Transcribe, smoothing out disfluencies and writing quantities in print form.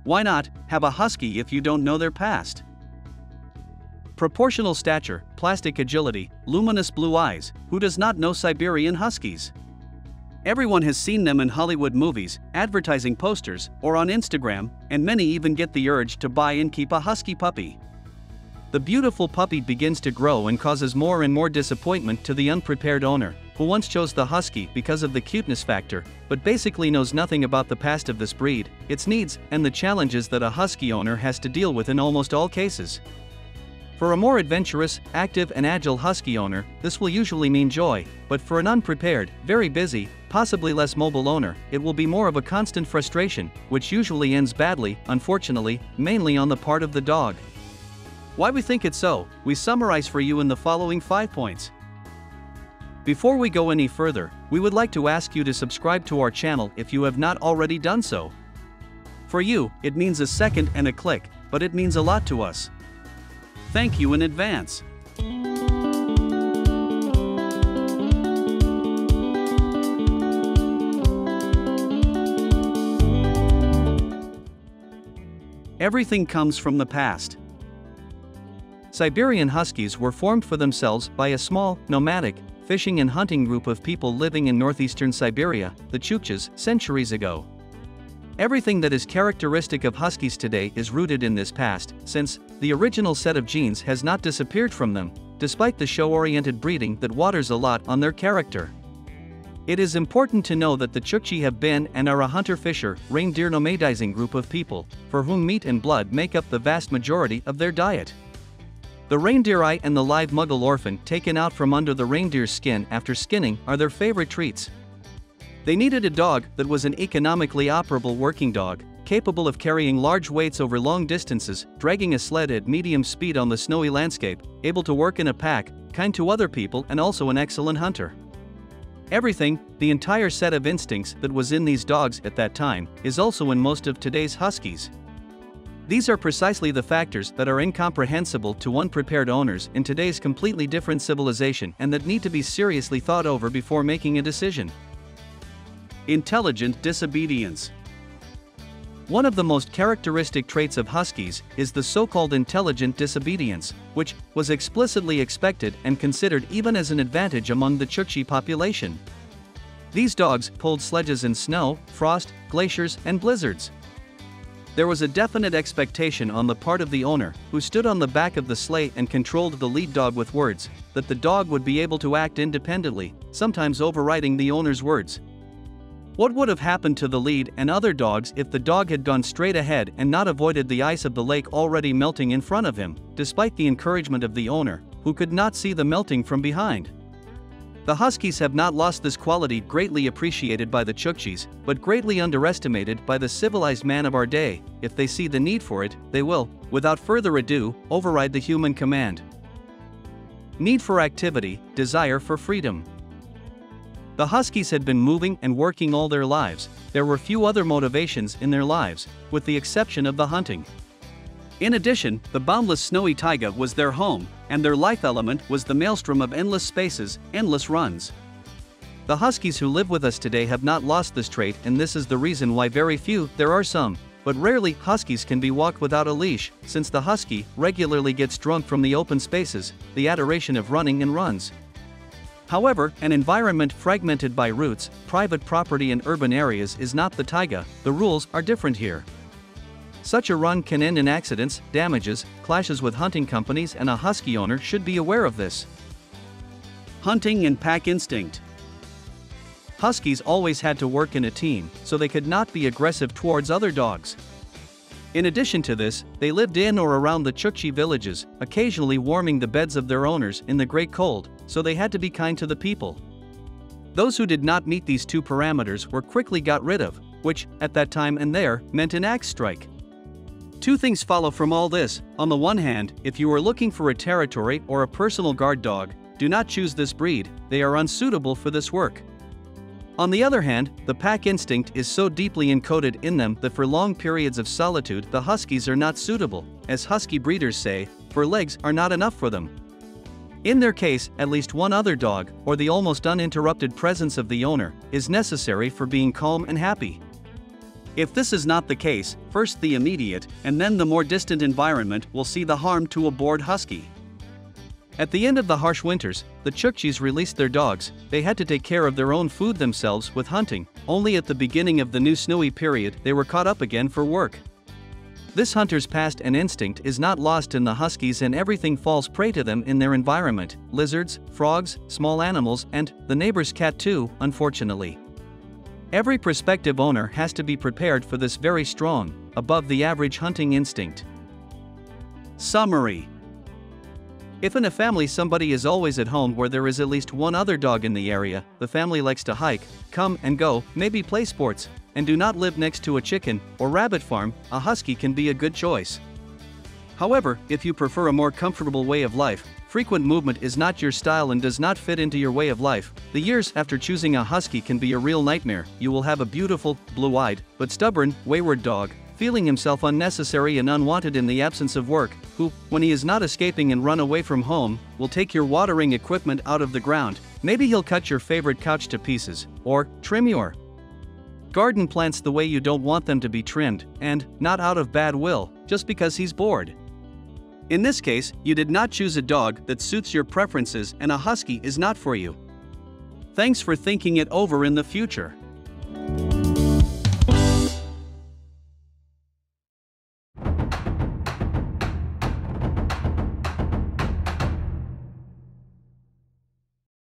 Why not have a husky if you don't know their past? Proportional stature, plastic agility, luminous blue eyes, who does not know Siberian Huskies? Everyone has seen them in Hollywood movies, advertising posters, or on Instagram, and many even get the urge to buy and keep a husky puppy. The beautiful puppy begins to grow and causes more and more disappointment to the unprepared owner, who once chose the husky because of the cuteness factor, but basically knows nothing about the past of this breed, its needs, and the challenges that a husky owner has to deal with in almost all cases. For a more adventurous, active and agile husky owner, this will usually mean joy, but for an unprepared, very busy, possibly less mobile owner, it will be more of a constant frustration, which usually ends badly, unfortunately, mainly on the part of the dog. Why we think it's so, we summarize for you in the following 5 points. Before we go any further, we would like to ask you to subscribe to our channel if you have not already done so. For you, it means a second and a click, but it means a lot to us. Thank you in advance. Everything comes from the past. Siberian Huskies were formed for themselves by a small, nomadic, fishing and hunting group of people living in northeastern Siberia, the Chukchas, centuries ago. Everything that is characteristic of Huskies today is rooted in this past, since the original set of genes has not disappeared from them, despite the show-oriented breeding that waters a lot on their character. It is important to know that the Chukchi have been and are a hunter-fisher, reindeer nomadizing group of people, for whom meat and blood make up the vast majority of their diet. The reindeer eye and the live muggle orphan taken out from under the reindeer's skin after skinning are their favorite treats. They needed a dog that was an economically operable working dog, capable of carrying large weights over long distances, dragging a sled at medium speed on the snowy landscape, able to work in a pack, kind to other people and also an excellent hunter. Everything, the entire set of instincts that was in these dogs at that time, is also in most of today's Huskies. These are precisely the factors that are incomprehensible to unprepared owners in today's completely different civilization and that need to be seriously thought over before making a decision. Intelligent disobedience. One of the most characteristic traits of Huskies is the so-called intelligent disobedience, which was explicitly expected and considered even as an advantage among the Chukchi population. These dogs pulled sledges in snow, frost, glaciers, and blizzards. There was a definite expectation on the part of the owner, who stood on the back of the sleigh and controlled the lead dog with words, that the dog would be able to act independently, sometimes overriding the owner's words. What would have happened to the lead and other dogs if the dog had gone straight ahead and not avoided the ice of the lake already melting in front of him, despite the encouragement of the owner, who could not see the melting from behind? The Huskies have not lost this quality, greatly appreciated by the Chukchis, but greatly underestimated by the civilized man of our day. If they see the need for it, they will, without further ado, override the human command. Need for activity, desire for freedom. The Huskies had been moving and working all their lives. There were few other motivations in their lives, with the exception of the hunting. In addition, the boundless snowy taiga was their home, and their life element was the maelstrom of endless spaces, endless runs. The Huskies who live with us today have not lost this trait, and this is the reason why very few, there are some, but rarely, Huskies can be walked without a leash, since the Husky regularly gets drunk from the open spaces, the adoration of running and runs. However, an environment fragmented by routes, private property and urban areas is not the taiga. The rules are different here. Such a run can end in accidents, damages, clashes with hunting companies, and a Husky owner should be aware of this. Hunting and pack instinct. Huskies always had to work in a team, so they could not be aggressive towards other dogs. In addition to this, they lived in or around the Chukchi villages, occasionally warming the beds of their owners in the great cold, so they had to be kind to the people. Those who did not meet these two parameters were quickly got rid of, which, at that time and there, meant an axe strike. Two things follow from all this. On the one hand, if you are looking for a territory or a personal guard dog, do not choose this breed, they are unsuitable for this work. On the other hand, the pack instinct is so deeply encoded in them that for long periods of solitude the Huskies are not suitable, as Husky breeders say, for legs are not enough for them. In their case, at least one other dog, or the almost uninterrupted presence of the owner, is necessary for being calm and happy. If this is not the case, first the immediate and then the more distant environment will see the harm to a bored husky. At the end of the harsh winters, the Chukchis released their dogs. They had to take care of their own food themselves with hunting. Only at the beginning of the new snowy period they were caught up again for work. This hunter's past and instinct is not lost in the huskies, and everything falls prey to them in their environment: lizards, frogs, small animals, and the neighbor's cat too, unfortunately. Every prospective owner has to be prepared for this very strong, above the average hunting instinct. Summary: if in a family somebody is always at home where there is at least one other dog in the area, the family likes to hike, come and go, maybe play sports, and do not live next to a chicken or rabbit farm, a husky can be a good choice. However, if you prefer a more comfortable way of life, frequent movement is not your style and does not fit into your way of life, the years after choosing a husky can be a real nightmare. You will have a beautiful, blue-eyed, but stubborn, wayward dog, feeling himself unnecessary and unwanted in the absence of work, who, when he is not escaping and run away from home, will take your watering equipment out of the ground. Maybe he'll cut your favorite couch to pieces, or trim your garden plants the way you don't want them to be trimmed, and not out of bad will, just because he's bored. In this case, you did not choose a dog that suits your preferences, and a husky is not for you. Thanks for thinking it over in the future.